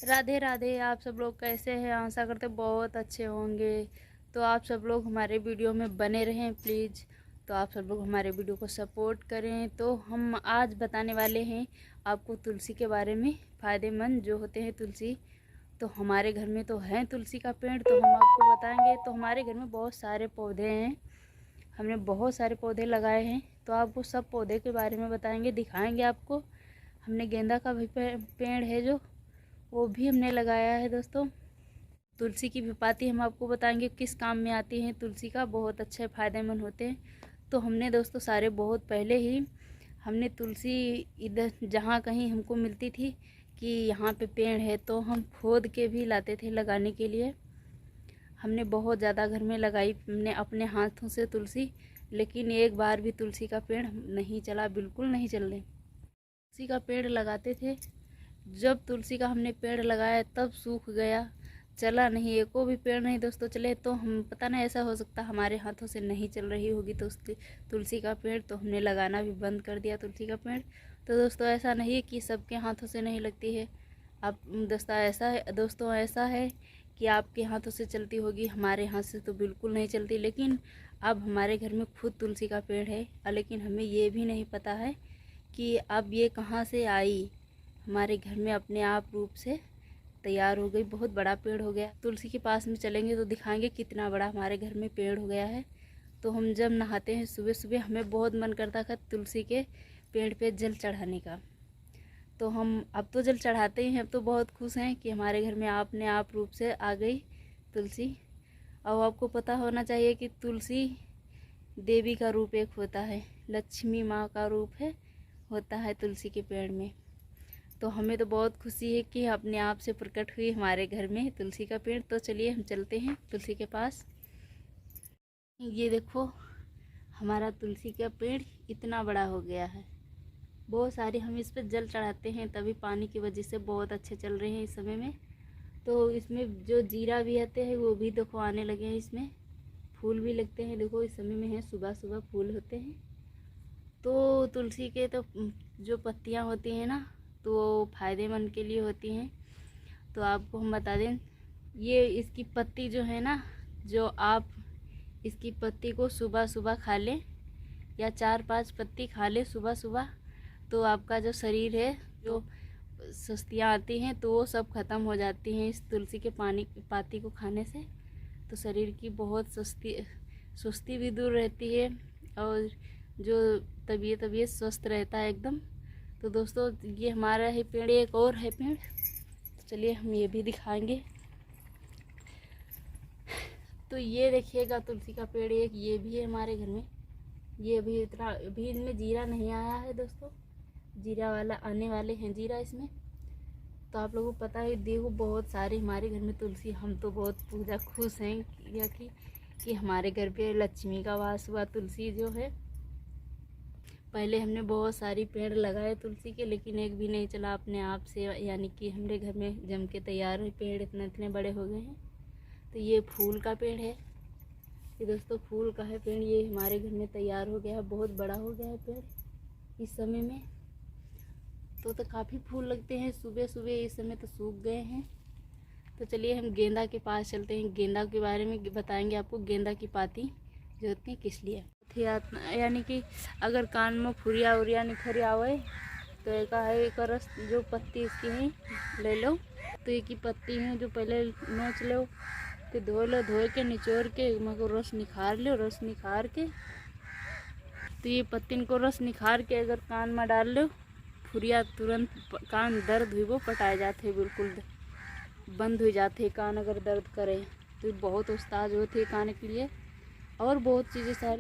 राधे राधे। आप सब लोग कैसे हैं? आशा करते बहुत अच्छे होंगे। तो आप सब लोग हमारे वीडियो में बने रहें प्लीज़। तो आप सब लोग हमारे वीडियो को सपोर्ट करें। तो हम आज बताने वाले हैं आपको तुलसी के बारे में, फ़ायदेमंद जो होते हैं तुलसी। तो हमारे घर में तो है तुलसी का पेड़, तो हम आपको बताएंगे। तो हमारे घर में बहुत सारे पौधे हैं, हमने बहुत सारे पौधे लगाए हैं। तो आपको सब पौधे के बारे में बताएंगे, दिखाएंगे आपको। हमने गेंदा का भी पेड़ है जो, वो भी हमने लगाया है दोस्तों। तुलसी की भी पाती हम आपको बताएंगे किस काम में आती हैं। तुलसी का बहुत अच्छे फ़ायदेमंद होते हैं। तो हमने दोस्तों सारे बहुत पहले ही हमने तुलसी इधर जहाँ कहीं हमको मिलती थी कि यहाँ पे पेड़ है, तो हम खोद के भी लाते थे लगाने के लिए। हमने बहुत ज़्यादा घर में लगाई हमने अपने हाथों से तुलसी, लेकिन एक बार भी तुलसी का पेड़ नहीं चला, बिल्कुल नहीं चलने। तुलसी का पेड़ लगाते थे, जब तुलसी का हमने पेड़ लगाया तब सूख गया, चला नहीं, एको भी पेड़ नहीं दोस्तों चले। तो हम पता नहीं ऐसा हो सकता हमारे हाथों से नहीं चल रही होगी तो तुलसी का पेड़, तो हमने लगाना भी बंद कर दिया तुलसी का पेड़। तो दोस्तों ऐसा नहीं है कि सबके हाथों से नहीं लगती है। आप दोस्तों ऐसा है कि आपके हाथों से चलती होगी, हमारे हाथ से तो बिल्कुल नहीं चलती। लेकिन अब हमारे घर में खुद तुलसी का पेड़ है, लेकिन हमें ये भी नहीं पता है कि अब ये कहाँ से आई, हमारे घर में अपने आप रूप से तैयार हो गई। बहुत बड़ा पेड़ हो गया। तुलसी के पास में चलेंगे तो दिखाएंगे कितना बड़ा हमारे घर में पेड़ हो गया है। तो हम जब नहाते हैं सुबह सुबह, हमें बहुत मन करता था तुलसी के पेड़ पे जल चढ़ाने का। तो हम अब तो जल चढ़ाते ही हैं। अब तो बहुत खुश हैं कि हमारे घर में अपने आप रूप से आ गई तुलसी। और आपको पता होना चाहिए कि तुलसी देवी का रूप एक होता है, लक्ष्मी माँ का रूप है, होता है तुलसी के पेड़ में। तो हमें तो बहुत खुशी है कि अपने आप से प्रकट हुई हमारे घर में तुलसी का पेड़। तो चलिए हम चलते हैं तुलसी के पास। ये देखो हमारा तुलसी का पेड़ इतना बड़ा हो गया है। बहुत सारे हम इस पर जल चढ़ाते हैं, तभी पानी की वजह से बहुत अच्छे चल रहे हैं इस समय में। तो इसमें जो जीरा भी आते हैं वो भी देखो आने लगे हैं, इसमें फूल भी लगते हैं। देखो इस समय में है, सुबह सुबह फूल होते हैं। तो तुलसी के तो जो पत्तियाँ होती हैं ना, तो वो फ़ायदेमंद के लिए होती हैं। तो आपको हम बता दें, ये इसकी पत्ती जो है ना, जो आप इसकी पत्ती को सुबह सुबह खा लें या 4-5 पत्ती खा लें सुबह सुबह, तो आपका जो शरीर है, जो सुस्तियाँ आती हैं तो वो सब ख़त्म हो जाती हैं इस तुलसी के पाती को खाने से। तो शरीर की बहुत सुस्ती भी दूर रहती है और जो तबीयत स्वस्थ रहता है एकदम। तो दोस्तों ये हमारा है पेड़, एक और है पेड़, तो चलिए हम ये भी दिखाएंगे। तो ये देखिएगा तुलसी का पेड़ एक ये भी है हमारे घर में। ये भी इतना अभी इनमें जीरा नहीं आया है दोस्तों, जीरा वाला आने वाले हैं जीरा इसमें। तो आप लोगों को पता है, देखो बहुत सारे हमारे घर में तुलसी, हम तो बहुत पूजा खुश हैं कि हमारे घर पे लक्ष्मी का वास हुआ। तुलसी जो है, पहले हमने बहुत सारी पेड़ लगाए तुलसी के, लेकिन एक भी नहीं चला अपने आप से, यानी कि हमारे घर में जम के तैयार हुए पेड़ इतने बड़े हो गए हैं। तो ये फूल का पेड़ है, ये दोस्तों फूल का है पेड़, ये हमारे घर में तैयार हो गया है, बहुत बड़ा हो गया है पेड़ इस समय में। तो काफ़ी फूल लगते हैं सुबह सुबह, इस समय तो सूख गए हैं। तो चलिए हम गेंदा के पास चलते हैं, गेंदा के बारे में बताएंगे आपको। गेंदा की पाती जो होती है किस लिए, यानी कि अगर कान में फुरिया उरिया निखर आवे तो एक रस जो पत्ती इसकी है ले लो। तो एक ही पत्ती है जो पहले नोच लो, फिर धो लो, धो के निचोड़ के मगर रस निखार लो। रस निखार के तो ये पत्ती को रस निखार के अगर कान में डाल लो, फुरिया तुरंत कान दर्द हुई वो पटाए जाते, बिल्कुल बंद हो जाते कान अगर दर्द करे। तो बहुत उस्ताद होते कान के लिए, और बहुत चीज़ें सारी।